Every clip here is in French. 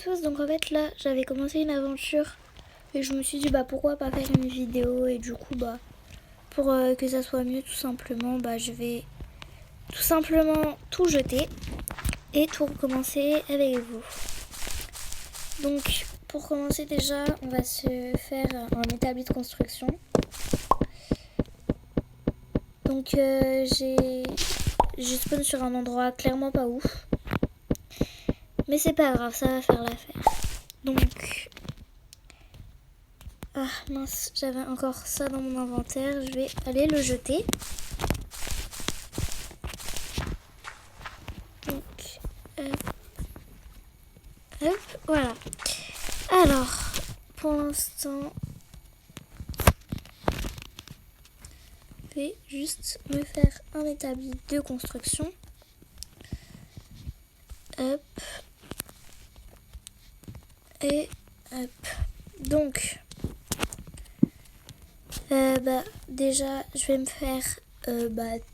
Tous, donc en fait là j'avais commencé une aventure et je me suis dit pourquoi pas faire une vidéo et du coup pour que ça soit mieux tout simplement je vais tout simplement tout jeter et tout recommencer avec vous. Donc pour commencer déjà on va se faire un établi de construction. Donc j'ai spawn sur un endroit clairement pas ouf. Mais c'est pas grave, ça va faire l'affaire. Donc... Ah mince, j'avais encore ça dans mon inventaire. Je vais aller le jeter. Donc... hop, voilà. Alors, pour l'instant... Je vais juste me faire un établi de construction. Hop. Et hop. Donc... déjà je vais me faire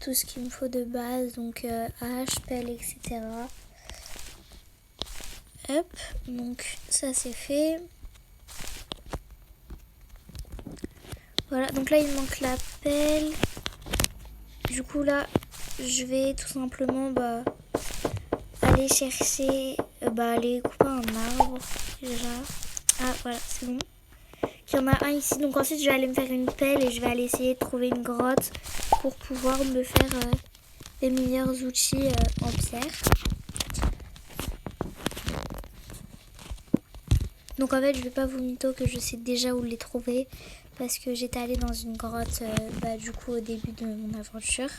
tout ce qu'il me faut de base, donc hache, pelle, etc. Hop, donc ça c'est fait. Voilà, donc là il me manque la pelle. Du coup là je vais tout simplement aller chercher, aller couper un arbre déjà. Ah voilà, c'est bon. Il y en a un ici, donc ensuite je vais aller me faire une pelle et je vais aller essayer de trouver une grotte pour pouvoir me faire les meilleurs outils en pierre. Donc en fait je vais pas vous mytho que je sais déjà où les trouver parce que j'étais allée dans une grotte du coup au début de mon aventure.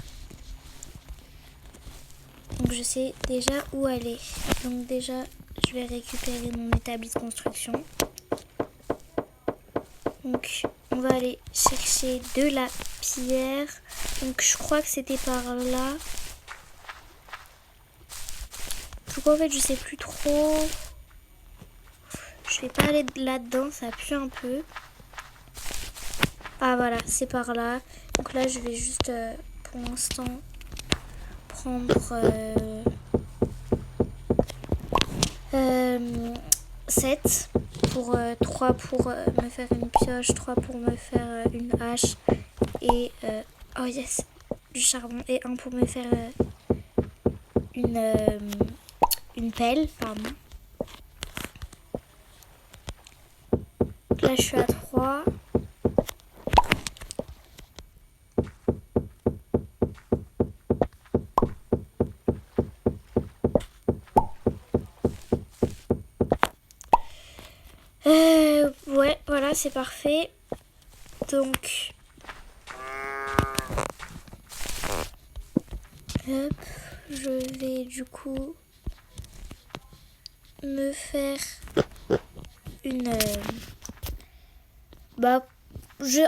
Donc je sais déjà où aller. Donc déjà je vais récupérer mon établi de construction. Donc on va aller chercher de la pierre. Donc je crois que c'était par là. Du coup en fait je sais plus trop. Je vais pas aller là-dedans, ça pue un peu. Ah voilà, c'est par là. Donc là je vais juste pour l'instant prendre 7 pour 3 pour me faire une pioche, 3 pour me faire une hache et oh yes, du charbon et 1 pour me faire une pelle, pardon. Là je suis à 3. Ouais, voilà, c'est parfait. Donc, hop, je vais du coup me faire une... en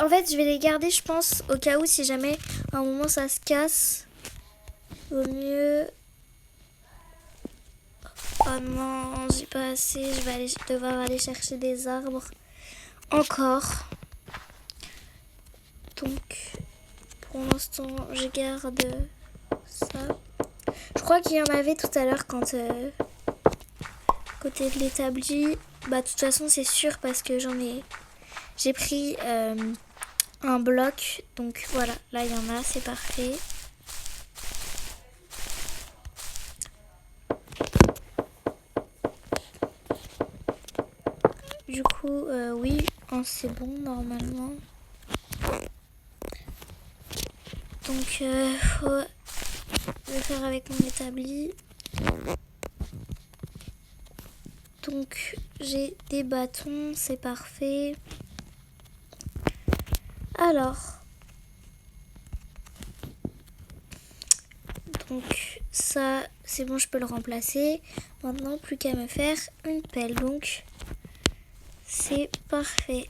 fait, je vais les garder, je pense, au cas où si jamais à un moment ça se casse. Vaut mieux... Oh non, j'ai pas assez, je vais devoir aller chercher des arbres. Encore. Donc, pour l'instant, je garde ça. Je crois qu'il y en avait tout à l'heure quand... côté de l'établi. De toute façon, c'est sûr parce que j'ai pris un bloc. Donc voilà, là il y en a, c'est parfait. Du coup, oui, c'est bon normalement. Donc, faut le faire avec mon établi. Donc, j'ai des bâtons, c'est parfait. Alors, donc ça, c'est bon, je peux le remplacer. Maintenant, plus qu'à me faire une pelle. Donc, c'est parfait.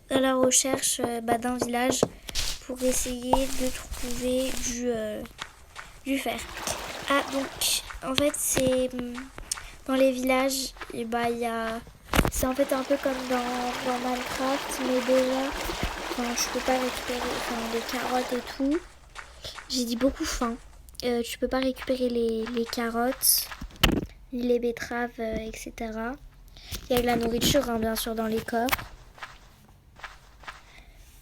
À la recherche d'un village pour essayer de trouver du fer. Ah, donc, en fait, c'est dans les villages, et c'est en fait un peu comme dans Minecraft, mais déjà, je peux pas récupérer les carottes et tout. J'ai dit beaucoup faim. Tu peux pas récupérer les carottes. ni les betteraves, etc. Il y a de la nourriture, hein, bien sûr, dans les coffres.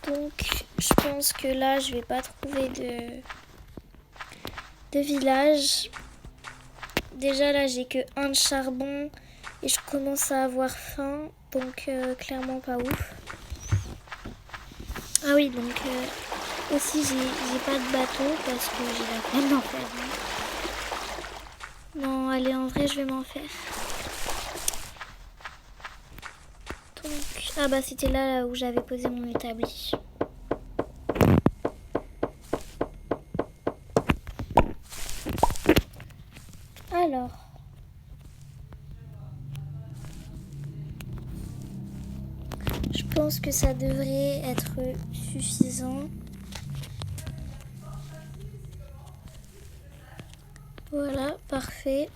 Donc, je pense que là, je vais pas trouver de village. Déjà, là, j'ai que un de charbon et je commence à avoir faim. Donc, clairement pas ouf. Ah oui, donc aussi, j'ai pas de bateau parce que j'ai la flemme d'en faire. Non, allez, en vrai, je vais m'en faire. Donc, ah bah, c'était là où j'avais posé mon établi. Alors, je pense que ça devrait être suffisant. Voilà, parfait.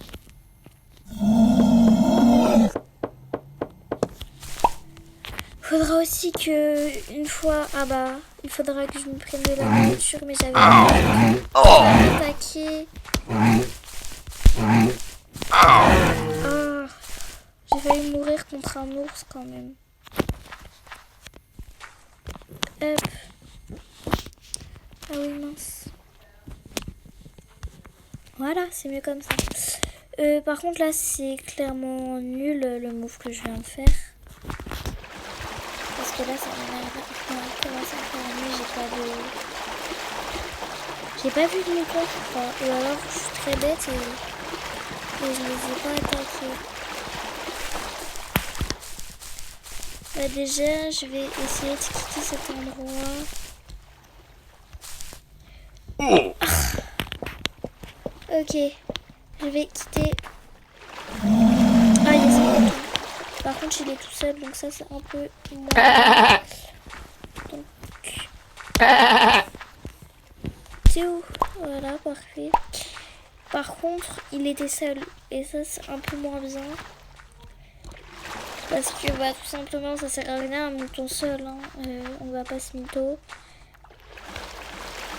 Faudra aussi que une fois, ah bah, il faudra que je me prenne de la nourriture, mais j'avais attaqué. Ah, j'ai failli mourir contre un ours quand même. Hop. Ah oui, mince. Voilà, c'est mieux comme ça. Par contre, là, c'est clairement nul le move que je viens de faire. Parce que là, ça commence à faire nuit. J'ai pas vu de mouton, je crois. Ou alors, je suis très bête et je les ai pas attaqués. Bah, déjà, je vais essayer de quitter cet endroit. Ok, je vais quitter. Ah, il y a ce mouton. Par contre, il est tout seul, donc ça, c'est un peu moins. Donc... C'est où? Voilà, parfait. Par contre, il était seul. Et ça, c'est un peu moins bien. Parce que, bah, tout simplement, ça sert à rien un mouton seul. Hein. On va pas se mytho.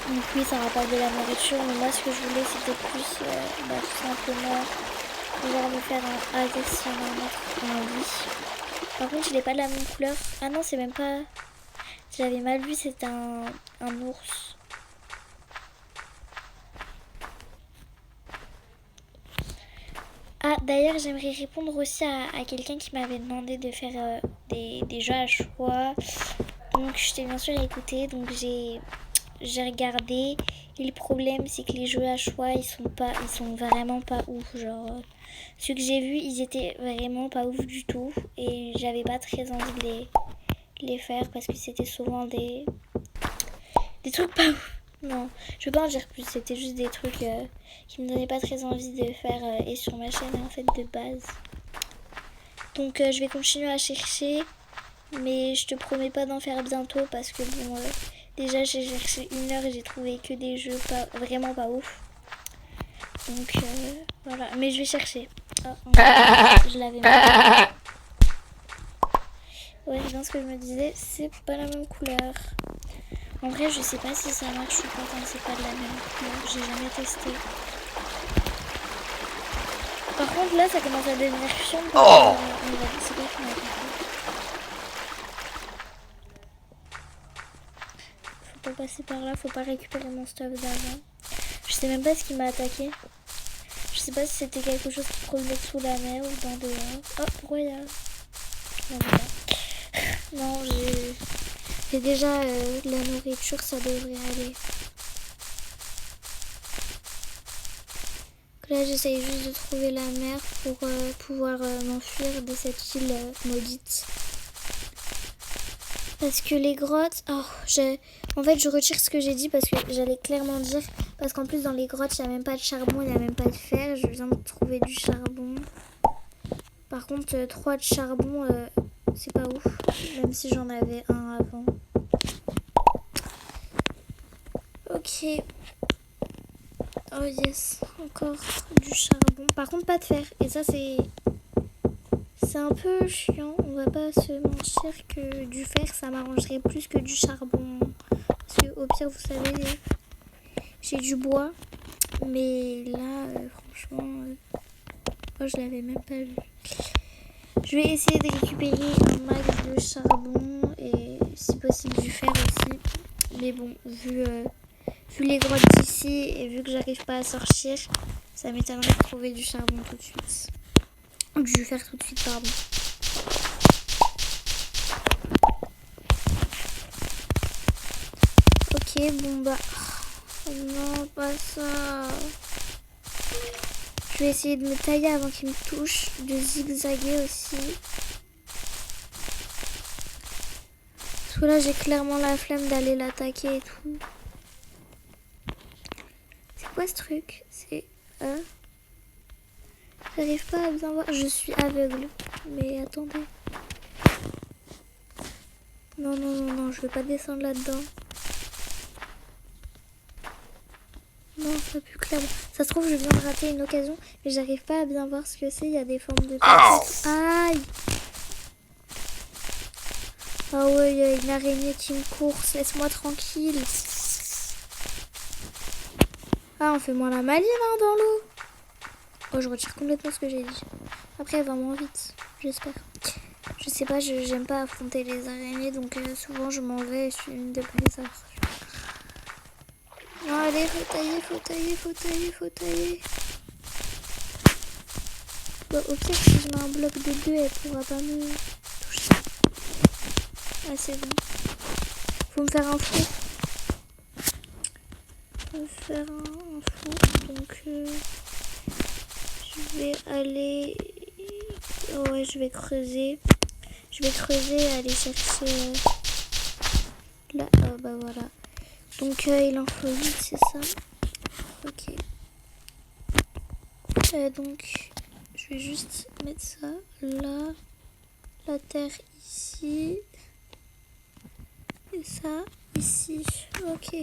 Donc oui, ça rapporte de la nourriture. Mais moi, ce que je voulais, c'était plus, bah, tout simplement, pouvoir me faire un hag si on en a un lit. Par contre, il est pas de la même couleur. Ah non, c'est même pas... J'avais mal vu, c'est un ours. Ah, d'ailleurs, j'aimerais répondre aussi à quelqu'un qui m'avait demandé de faire des jeux à choix. Donc, je t'ai bien sûr écouté. Donc, j'ai regardé. Et le problème, c'est que les jeux à choix, ils sont vraiment pas ouf. Genre, ceux que j'ai vus, ils étaient vraiment pas ouf du tout. Et j'avais pas très envie de les faire parce que c'était souvent des trucs pas ouf. Non, je veux pas en dire plus, c'était juste des trucs qui me donnaient pas très envie de faire et sur ma chaîne en fait de base. Donc je vais continuer à chercher, mais je te promets pas d'en faire bientôt parce que bon, déjà j'ai cherché 1 heure et j'ai trouvé que des jeux vraiment pas ouf. Donc voilà, mais je vais chercher. Oh, je l'avais mal. Ouais, c'est bien ce que je me disais, c'est pas la même couleur. En vrai, je sais pas si ça marche ou pas quand c'est pas de la même couleur. J'ai jamais testé. Par contre, là, ça commence à devenir chiant. Oh, c'est pas qu'on a compris. Faut pas passer par là, faut pas récupérer mon stuff d'avant. Je sais même pas ce qui m'a attaqué. Je sais pas si c'était quelque chose qui provenait sous la mer ou dans dehors. Oh, pourquoi il y a... Non, j'ai déjà la nourriture, ça devrait aller. Là, j'essaye juste de trouver la mer pour pouvoir m'enfuir de cette île maudite. Parce que les grottes... Oh, en fait, je retire ce que j'ai dit parce que j'allais clairement dire... Parce qu'en plus, dans les grottes, il n'y a même pas de charbon, il n'y a même pas de fer. Je viens de trouver du charbon. Par contre, 3 de charbon, c'est pas ouf. Même si j'en avais un avant. Ok. Oh yes, encore du charbon. Par contre, pas de fer. Et ça, c'est un peu chiant. On va pas se mentir que du fer, ça m'arrangerait plus que du charbon. Parce que au pire, vous savez, j'ai du bois. Mais là, franchement, Oh, je l'avais même pas vu. Je vais essayer de récupérer un max de charbon et si possible du fer aussi. Mais bon, vu les grottes d'ici et vu que j'arrive pas à sortir, ça m'étonnerait de trouver du charbon tout de suite. Ou du fer tout de suite, pardon. Ok, bon bah... Oh non, pas ça. Je vais essayer de me tailler avant qu'il me touche, de zigzaguer aussi. Parce que là, j'ai clairement la flemme d'aller l'attaquer et tout. C'est quoi ce truc? C'est... J'arrive pas à bien voir. Je suis aveugle. Mais attendez. Non, non, non, non, je veux pas descendre là-dedans. Non, pas plus clairement. Ça se trouve, je viens de rater une occasion, mais j'arrive pas à bien voir ce que c'est. Il y a des formes de... Aïe! Ah ouais, il y a une araignée qui me course. Laisse-moi tranquille. Ah, on fait moins la maline hein, dans l'eau. Oh, je retire complètement ce que j'ai dit. Après, elle va moins vite, j'espère. Je sais pas, j'aime pas affronter les araignées, donc souvent je m'en vais et je suis une de plus à... Non, allez, faut tailler, faut tailler, faut tailler, faut tailler. Bon, au pire, si je mets un bloc de 2, elle pourra pas me toucher. Ah, c'est bon. Faut me faire un four. Faut me faire un four, donc je vais aller... Oh, ouais, je vais creuser. Je vais creuser et aller chercher... Là, oh, bah voilà. Donc il en faut 8, c'est ça? Ok. Donc je vais juste mettre ça là. La terre ici. Et ça ici. Ok.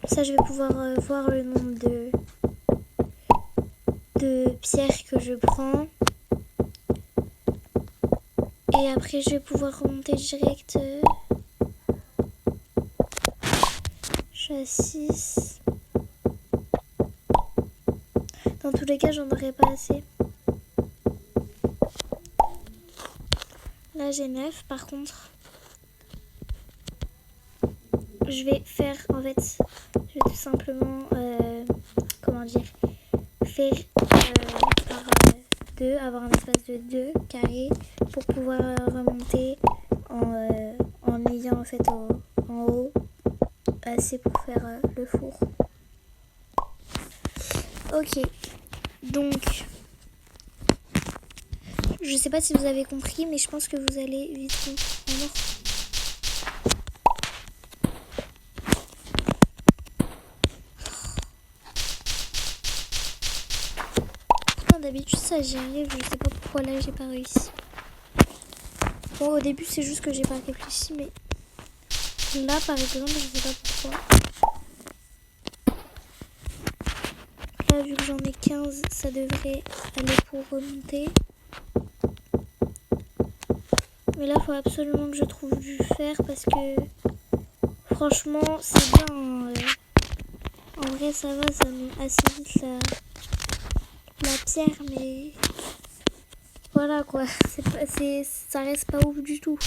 Ça je vais pouvoir voir le nombre de pierres que je prends. Et après je vais pouvoir remonter direct... Je suis à 6. Dans tous les cas, j'en aurais pas assez. Là, j'ai 9. Par contre, je vais faire, en fait, je vais tout simplement, comment dire, faire par 2, avoir un espace de 2 carrés pour pouvoir remonter en ayant, en fait, en haut assez pour faire le four. Ok, donc je sais pas si vous avez compris, mais je pense que vous allez vite comprendre. D'habitude ça j'y arrive, je sais pas pourquoi là j'ai pas réussi. Bon, au début c'est juste que j'ai pas réfléchi, mais là par exemple je sais pas pourquoi. Là vu que j'en ai 15, ça devrait aller pour remonter. Mais là faut absolument que je trouve du fer parce que franchement c'est bien. En vrai ça va, ça met assez vite la pierre, mais voilà quoi, ça reste pas ouf du tout.